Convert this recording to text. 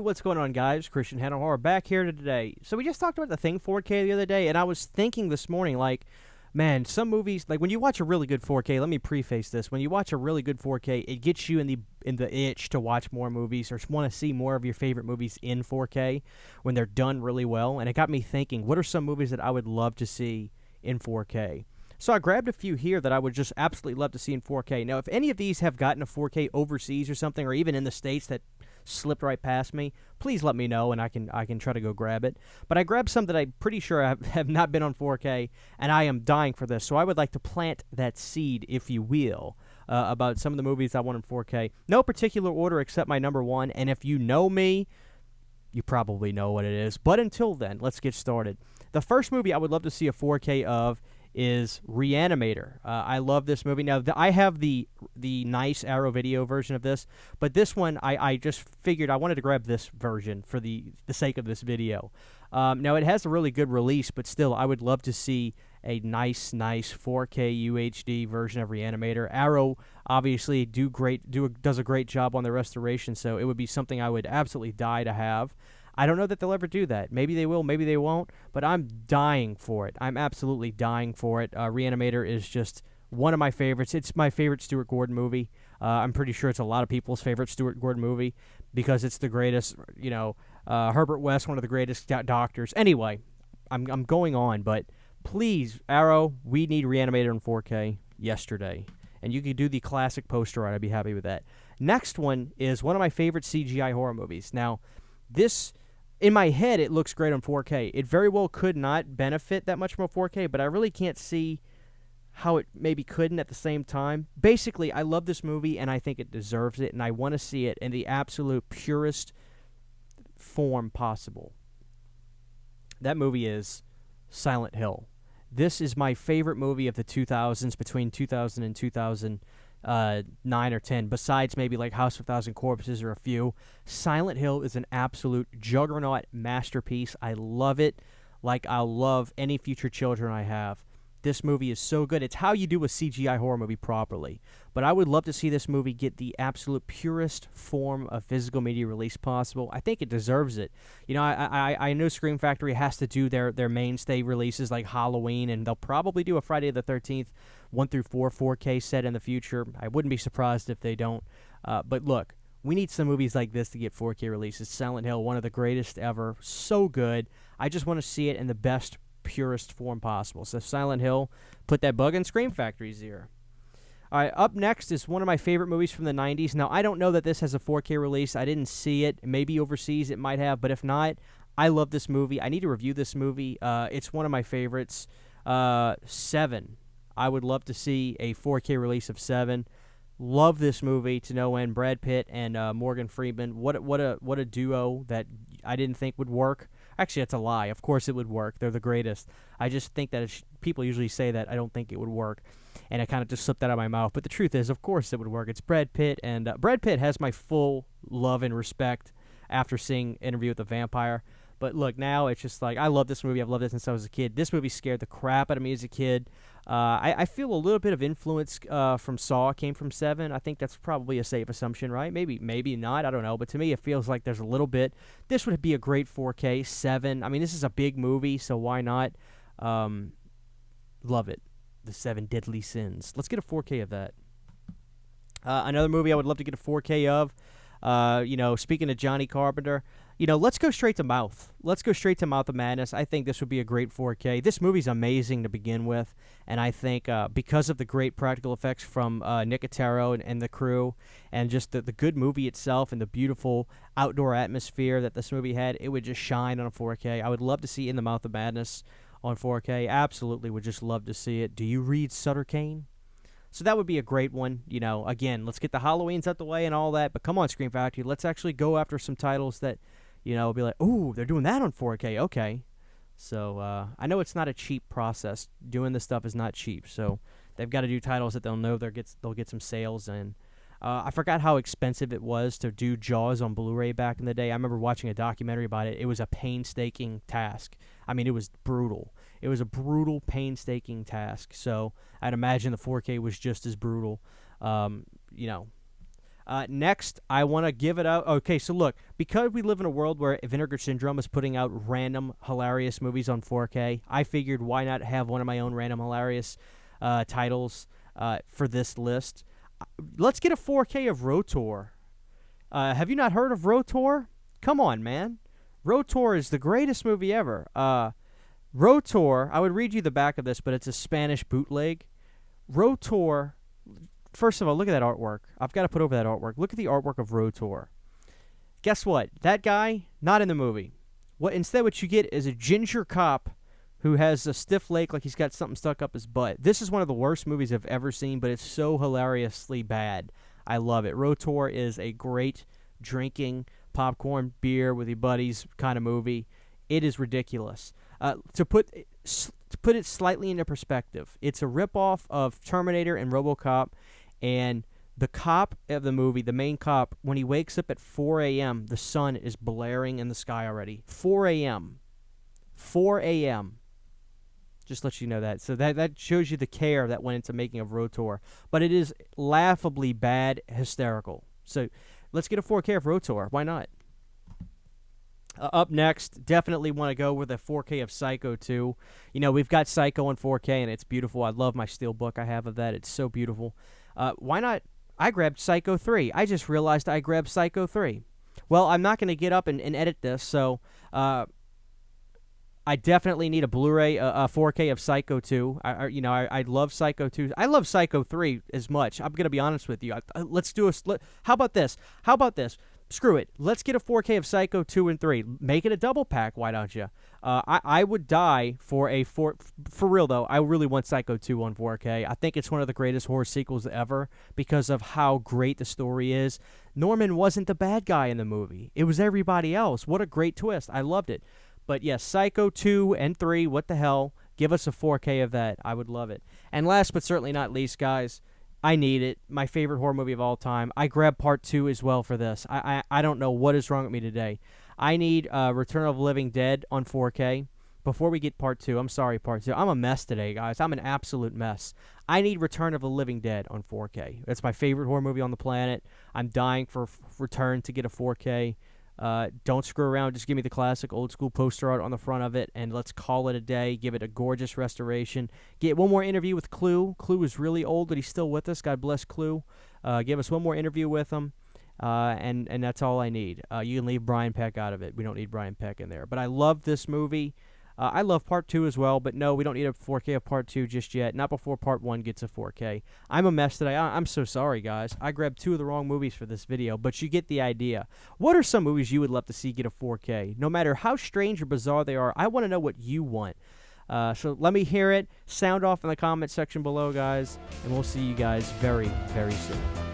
what's going on, guys? Christian Hanna back here today. So we just talked about the Thing 4K the other day, and I was thinking this morning, like, man, some movies, like when you watch a really good 4K. Let me preface this: when you watch a really good 4K, it gets you in the itch to watch more movies or want to see more of your favorite movies in 4K when they're done really well. And it got me thinking, what are some movies that I would love to see in 4K? So I grabbed a few here that I would just absolutely love to see in 4K. Now, if any of these have gotten a 4K overseas or something, or even in the States that slipped right past me, please let me know and I can try to go grab it. But I grabbed some that I'm pretty sure have not been on 4K, and I am dying for this. So I would like to plant that seed, if you will, about some of the movies I want in 4K. No particular order except my number one, and if you know me, you probably know what it is. But until then, let's get started. The first movie I would love to see a 4K of is ReAnimator. I love this movie. Now, I have the nice Arrow Video version of this, but this one, I just figured I wanted to grab this version for the sake of this video. Now, it has a really good release, but still, I would love to see a nice 4K UHD version of ReAnimator. Arrow, obviously, does a great job on the restoration, so it would be something I would absolutely die to have. I don't know that they'll ever do that. Maybe they will, maybe they won't, but I'm dying for it. I'm absolutely dying for it. ReAnimator is just one of my favorites. It's my favorite Stuart Gordon movie. I'm pretty sure it's a lot of people's favorite Stuart Gordon movie because it's the greatest, Herbert West, one of the greatest doctors. Anyway, I'm going on, but please, Arrow, we need ReAnimator in 4K yesterday. And you could do the classic poster art. I'd be happy with that. Next one is one of my favorite CGI horror movies. Now, this, in my head, it looks great on 4K. It very well could not benefit that much from a 4K, but I really can't see how it maybe couldn't at the same time. Basically, I love this movie, and I think it deserves it, and I want to see it in the absolute purest form possible. That movie is Silent Hill. This is my favorite movie of the 2000s, between 2000 and 2009 or 10, besides maybe like House of a Thousand Corpses or a few. Silent Hill is an absolute juggernaut masterpiece. I love it like I'll love any future children I have. This movie is so good. It's how you do a CGI horror movie properly. But I would love to see this movie get the absolute purest form of physical media release possible. I think it deserves it. You know, I know Scream Factory has to do their mainstay releases like Halloween, and they'll probably do a Friday the 13th 1 through 4 4K set in the future. I wouldn't be surprised if they don't. But look, we need some movies like this to get 4K releases. Silent Hill, one of the greatest ever. So good. I just want to see it in the best, purest form possible. So Silent Hill, put that bug in Scream Factory's ear. All right, up next is one of my favorite movies from the 90s. Now, I don't know that this has a 4K release. I didn't see it. Maybe overseas it might have, but if not, I love this movie. I need to review this movie. It's one of my favorites. Seven. I would love to see a 4K release of Seven. Love this movie to no end. Brad Pitt and Morgan Freeman. What a duo that I didn't think would work. Actually, that's a lie. Of course it would work. They're the greatest. I just think that people usually say that. I don't think it would work. And I kind of just slipped that out of my mouth. But the truth is, of course it would work. It's Brad Pitt. And Brad Pitt has my full love and respect after seeing Interview with the Vampire. But look, now it's just like, I love this movie. I've loved it since I was a kid. This movie scared the crap out of me as a kid. I feel a little bit of influence from Saw came from Seven. I think that's probably a safe assumption, right? Maybe not. I don't know. But to me, it feels like there's a little bit. This would be a great 4K. Seven. I mean, this is a big movie, so why not? Love it. The Seven Deadly Sins. Let's get a 4K of that. Another movie I would love to get a 4K of. Speaking of Johnny Carpenter, let's go straight to Mouth. Let's go straight to Mouth of Madness. I think this would be a great 4K. This movie's amazing to begin with, and I think because of the great practical effects from Nicotero and the crew, and just the good movie itself and the beautiful outdoor atmosphere that this movie had, it would just shine on a 4K. I would love to see In the Mouth of Madness on 4K. Absolutely would just love to see it. Do you read Sutter Kane? So that would be a great one. Again, let's get the Halloweens out the way and all that. But come on, Scream Factory, let's actually go after some titles that, be like, ooh, they're doing that on 4K. Okay. So I know it's not a cheap process. Doing this stuff is not cheap. So they've got to do titles that they'll know they'll get some sales in. I forgot how expensive it was to do Jaws on Blu-ray back in the day. I remember watching a documentary about it. It was a painstaking task. I mean, it was brutal. It was a brutal, painstaking task. So I'd imagine the 4K was just as brutal. Next, I want to give it out. Okay, so look, because we live in a world where Vinegar Syndrome is putting out random hilarious movies on 4K, I figured why not have one of my own random hilarious titles for this list. Let's get a 4K of Rotor. Have you not heard of Rotor? Come on, man. Rotor is the greatest movie ever. Rotor, I would read you the back of this, but it's a Spanish bootleg. Rotor, first of all, look at that artwork. I've got to put over that artwork. Look at the artwork of Rotor. Guess what? That guy, not in the movie. Instead, what you get is a ginger cop who has a stiff leg like he's got something stuck up his butt. This is one of the worst movies I've ever seen, but it's so hilariously bad. I love it. Rotor is a great drinking popcorn beer with your buddies kind of movie. It is ridiculous. To put it slightly into perspective, it's a ripoff of Terminator and RoboCop, and the cop of the movie, the main cop, when he wakes up at 4 a.m., the sun is blaring in the sky already. 4 a.m. 4 a.m. Just let you know that. So that shows you the care that went into making of Rotor. But it is laughably bad, hysterical. So let's get a 4K of Rotor. Why not? Up next, definitely want to go with a 4K of Psycho 2. You know, we've got Psycho on 4K, and it's beautiful. I love my steelbook I have of that. It's so beautiful. Why not? I grabbed Psycho 3. I just realized I grabbed Psycho 3. Well, I'm not going to get up and edit this, so I definitely need a Blu-ray, a 4K of Psycho 2. I love Psycho 2. I love Psycho 3 as much. I'm going to be honest with you. Let's do how about this? How about this? Screw it. Let's get a 4K of Psycho 2 and 3. Make it a double pack, why don't you? I would die for for real, though, I really want Psycho 2 on 4K. I think it's one of the greatest horror sequels ever because of how great the story is. Norman wasn't the bad guy in the movie. It was everybody else. What a great twist. I loved it. But yes, Psycho 2 and 3, what the hell? Give us a 4K of that. I would love it. And last but certainly not least, guys, I need it. My favorite horror movie of all time. I grabbed Part 2 as well for this. I don't know what is wrong with me today. I need Return of the Living Dead on 4K. Before we get Part 2, I'm sorry, Part 2. I'm a mess today, guys. I'm an absolute mess. I need Return of the Living Dead on 4K. That's my favorite horror movie on the planet. I'm dying for Return to get a 4K. Don't screw around. Just give me the classic old school poster art on the front of it, and let's call it a day. Give it a gorgeous restoration. Get one more interview with Clue. Clue is really old, but he's still with us. God bless Clue. Give us one more interview with him, and that's all I need. You can leave Brian Peck out of it. We don't need Brian Peck in there. But I love this movie. I love Part 2 as well, but no, we don't need a 4K of Part 2 just yet. Not before Part 1 gets a 4K. I'm a mess today. I'm so sorry, guys. I grabbed 2 of the wrong movies for this video, but you get the idea. What are some movies you would love to see get a 4K? No matter how strange or bizarre they are, I want to know what you want. So let me hear it. Sound off in the comment section below, guys, and we'll see you guys very, very soon.